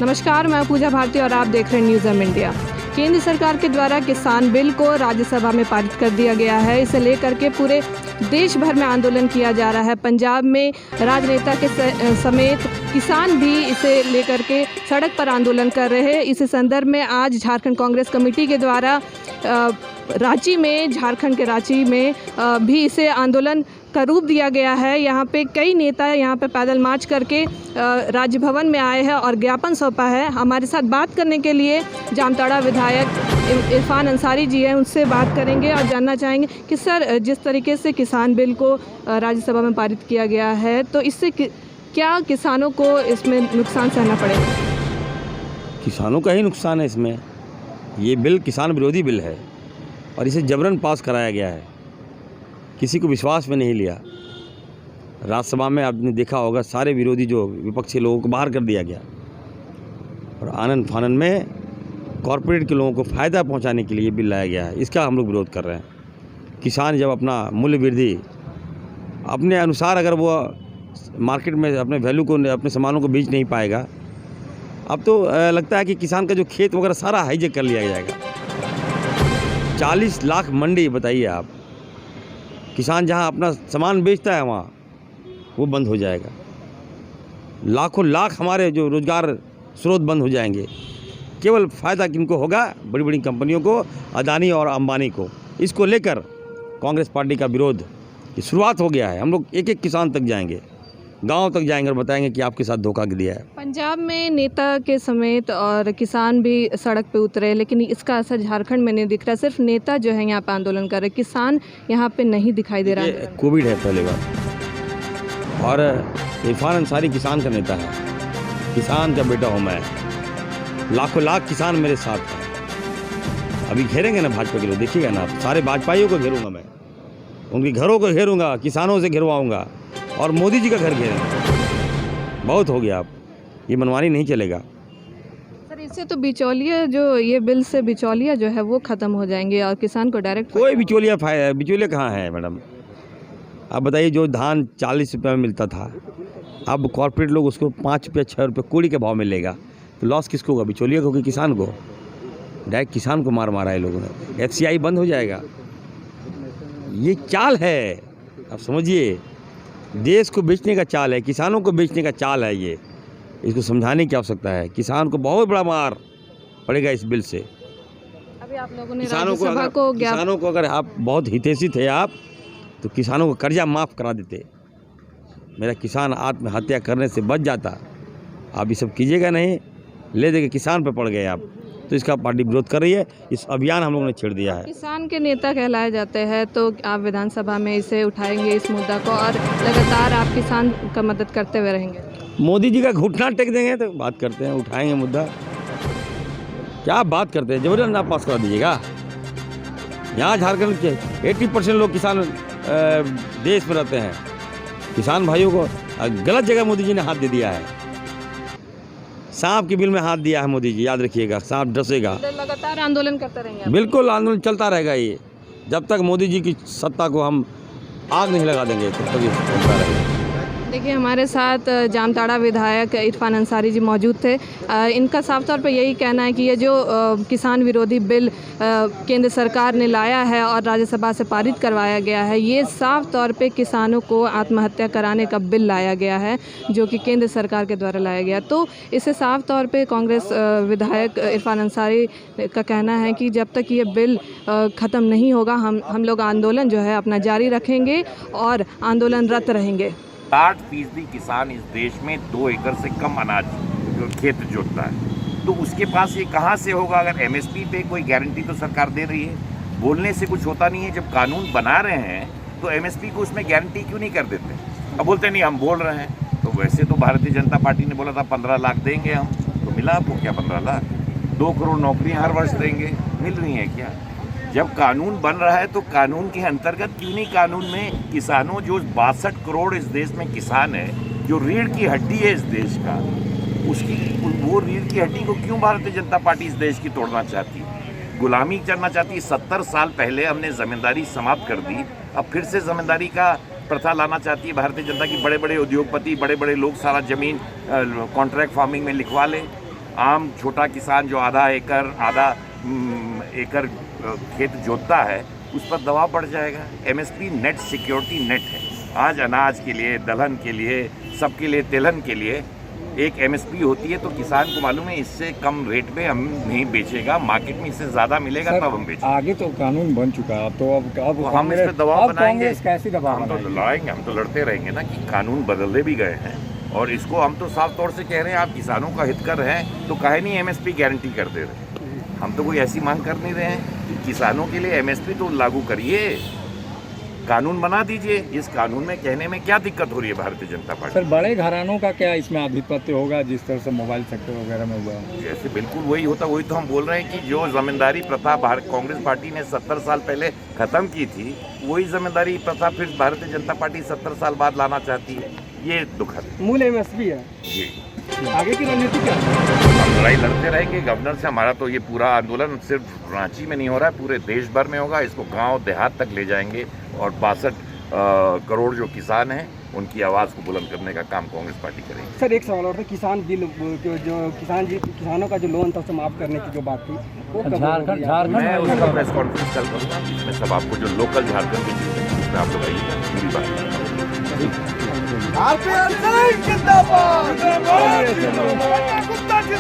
नमस्कार, मैं पूजा भारती और आप देख रहे हैं न्यूज़ एम इंडिया। केंद्र सरकार के द्वारा किसान बिल को राज्यसभा में पारित कर दिया गया है। इसे लेकर के पूरे देश भर में आंदोलन किया जा रहा है। पंजाब में राजनेता के समेत किसान भी इसे लेकर के सड़क पर आंदोलन कर रहे हैं। इस संदर्भ में आज झारखंड कांग्रेस कमेटी के द्वारा रांची में, झारखंड के रांची में भी इसे आंदोलन का रूप दिया गया है। यहाँ पे कई नेता यहाँ पे पैदल मार्च करके राजभवन में आए हैं और ज्ञापन सौंपा है। हमारे साथ बात करने के लिए जामताड़ा विधायक इरफान अंसारी जी हैं, उनसे बात करेंगे और जानना चाहेंगे कि सर, जिस तरीके से किसान बिल को राज्यसभा में पारित किया गया है, तो इससे क्या किसानों को इसमें नुकसान सहना पड़ेगा? किसानों का ही नुकसान है इसमें। ये बिल किसान विरोधी बिल है और इसे जबरन पास कराया गया है। किसी को विश्वास में नहीं लिया। राज्यसभा में आपने देखा होगा, सारे विरोधी जो विपक्षी लोगों को बाहर कर दिया गया और आनंद फानन में कॉरपोरेट के लोगों को फ़ायदा पहुंचाने के लिए ये बिल लाया गया है। इसका हम लोग विरोध कर रहे हैं। किसान जब अपना मूल्य वृद्धि अपने अनुसार अगर वो मार्केट में अपने वैल्यू को, अपने सामानों को बेच नहीं पाएगा, अब तो लगता है कि किसान का जो खेत वगैरह सारा हाईजेक कर लिया जाएगा। 40 लाख मंडी, बताइए आप, किसान जहां अपना सामान बेचता है वहाँ वो बंद हो जाएगा। लाखों लाख हमारे जो रोज़गार स्रोत बंद हो जाएंगे। केवल फ़ायदा किनको होगा? बड़ी बड़ी कंपनियों को, अदानी और अंबानी को। इसको लेकर कांग्रेस पार्टी का विरोध की शुरुआत हो गया है। हम लोग एक एक किसान तक जाएंगे, गांव तक जाएंगे और बताएंगे कि आपके साथ धोखा दिया है। पंजाब में नेता के समेत और किसान भी सड़क पे उतरे, लेकिन इसका असर झारखंड में नहीं दिख रहा। सिर्फ नेता जो है यहाँ पे आंदोलन कर रहे, किसान यहाँ पे नहीं दिखाई दे रहा। कोविड है पहले बार, और इरफान अंसारी किसान का नेता है, किसान का बेटा हूँ मैं। लाखों लाख किसान मेरे साथ हैं। अभी घेरेंगे ना भाजपा के लोग, देखिएगा ना, सारे भाजपाइयों को घेरूंगा मैं, उनके घरों को घेरूंगा, किसानों से घेरवाऊंगा और मोदी जी का घर घेरेंगे। बहुत हो गया, अब ये मनमानी नहीं चलेगा। सर, इससे तो बिचौलिया, जो ये बिल से बिचौलिया जो है वो ख़त्म हो जाएंगे और किसान को डायरेक्ट कोई बिचौलिया कहाँ है मैडम? अब बताइए, जो धान 40 रुपये में मिलता था, अब कॉर्पोरेट लोग उसको 5 रुपये 6 रुपये कोड़ी के भाव में लेगा, तो लॉस किसको होगा? बिचौलिया को कि किसान को? डायरेक्ट किसान को मारा है लोगों ने। FCI बंद हो जाएगा। ये चाल है, अब समझिए, देश को बेचने का चाल है, किसानों को बेचने का चाल है ये। इसको समझाने की आवश्यकता है। किसान को बहुत बड़ा मार पड़ेगा इस बिल से। अभी आप लोगों ने किसानों को अगर आप बहुत हितैषी थे आप, तो किसानों को कर्जा माफ़ करा देते, मेरा किसान आत्महत्या करने से बच जाता। आप ये सब कीजिएगा नहीं, ले देके किसान पे पड़ गए आप, तो इसका पार्टी विरोध कर रही है। इस अभियान हम लोगों ने छेड़ दिया है। किसान के नेता कहलाए जाते हैं, तो आप विधानसभा में इसे उठाएंगे इस मुद्दा को, और लगातार आप किसान का मदद करते हुए रहेंगे? मोदी जी का घुटना टेक देंगे तो बात करते हैं, उठाएंगे मुद्दा। क्या बात करते हैं? जबरदस्त आप पास करा दीजिएगा। यहाँ झारखंड के 80% लोग किसान देश में रहते हैं। किसान भाइयों को गलत जगह मोदी जी ने हाथ दे दिया है। सांप के बिल में हाथ दिया है मोदी जी, याद रखिएगा। सांप डसेगा। लगातार आंदोलन करते रहेंगे? बिल्कुल, आंदोलन चलता रहेगा। ये जब तक मोदी जी की सत्ता को हम आग नहीं लगा देंगे, तब तक ये चलता रहेगा। देखिए, हमारे साथ जामताड़ा विधायक इरफान अंसारी जी मौजूद थे। इनका साफ तौर पर यही कहना है कि ये जो किसान विरोधी बिल केंद्र सरकार ने लाया है और राज्यसभा से पारित करवाया गया है, ये साफ तौर पे किसानों को आत्महत्या कराने का बिल लाया गया है, जो कि केंद्र सरकार के द्वारा लाया गया। तो इससे साफ तौर पे कांग्रेस विधायक इरफान अंसारी का कहना है कि जब तक ये बिल ख़त्म नहीं होगा, हम लोग आंदोलन जो है अपना जारी रखेंगे और आंदोलनरत रहेंगे। 60% किसान इस देश में 2 एकड़ से कम अनाज खेत जोतता है, तो उसके पास ये कहाँ से होगा? अगर MSP पे कोई गारंटी तो सरकार दे रही है, बोलने से कुछ होता नहीं है। जब कानून बना रहे हैं तो MSP को उसमें गारंटी क्यों नहीं कर देते? अब बोलते नहीं हम बोल रहे हैं। तो वैसे तो भारतीय जनता पार्टी ने बोला था 15 लाख देंगे हम, तो मिला आपको क्या 15 लाख? 2 करोड़ नौकरियाँ हर वर्ष देंगे, मिल रही हैं क्या? जब कानून बन रहा है तो कानून के अंतर्गत क्यों नहीं कानून में किसानों, जो 62 करोड़ इस देश में किसान है, जो रीढ़ की हड्डी है इस देश का, उसकी वो रीढ़ की हड्डी को क्यों भारतीय जनता पार्टी इस देश की तोड़ना चाहती है, गुलामी करना चाहती है? 70 साल पहले हमने ज़मींदारी समाप्त कर दी, अब फिर से ज़मींदारी का प्रथा लाना चाहती है भारतीय जनता की। बड़े बड़े उद्योगपति, बड़े बड़े लोग सारा ज़मीन कॉन्ट्रैक्ट फार्मिंग में लिखवा लें। आम छोटा किसान जो आधा एकड़ खेत जोतता है उस पर दबाव बढ़ जाएगा। एमएसपी नेट सिक्योरिटी नेट है। आज अनाज के लिए, दलहन के लिए, सबके लिए, तिलहन के लिए एक एमएसपी होती है, तो किसान को मालूम है इससे कम रेट पे हम नहीं बेचेगा, मार्केट में इससे ज़्यादा मिलेगा तब हम बेचेंगे। आगे तो कानून बन चुका है, तो अब हम इस पे दबाव बनाएंगे। कैसे दबाव हम तो बनाएंगे? लड़ाएंगे, हम तो लड़ते रहेंगे ना कि कानून बदलते भी गए हैं और इसको हम तो साफ तौर से कह रहे हैं आप किसानों का हितकर हैं तो काहे नहीं एमएसपी गारंटी कर दे रहे। हम तो कोई ऐसी मांग कर नहीं रहे हैं कि किसानों के लिए एमएसपी तो लागू करिए, कानून बना दीजिए। इस कानून में कहने में क्या दिक्कत हो रही है भारतीय जनता पार्टी? सर, बड़े घरानों का क्या इसमें आधिपत्य होगा जिस तरह से मोबाइल सेक्टर वगैरह में हुआ? जैसे बिल्कुल वही होता, वही तो हम बोल रहे हैं कि जो जमींदारी प्रथा कांग्रेस पार्टी ने 70 साल पहले खत्म की थी, वही जमींदारी प्रथा फिर भारतीय जनता पार्टी 70 साल बाद लाना चाहती है। ये दुखद है। मूल एमएसपी है। जी, आगे की रणनीति क्या? हम लड़ाई लड़ते रहेंगे गवर्नर से। हमारा तो ये पूरा आंदोलन सिर्फ रांची में नहीं हो रहा है, पूरे देश भर में होगा। इसको गांव देहात तक ले जाएंगे और 62 करोड़ जो किसान हैं उनकी आवाज़ को बुलंद करने का काम कांग्रेस पार्टी करेगी। सर, एक सवाल और था, किसान बिल जो किसानों का जो लोन था समाप्त करने की जो बात थी वो झारखंड मैं उसका प्रेस कॉन्फ्रेंस कल करूँगा, जिसमें सब आपको जो लोकल झारखंड की चीज़ है उसमें आप लोग आइएगा, पूरी बात।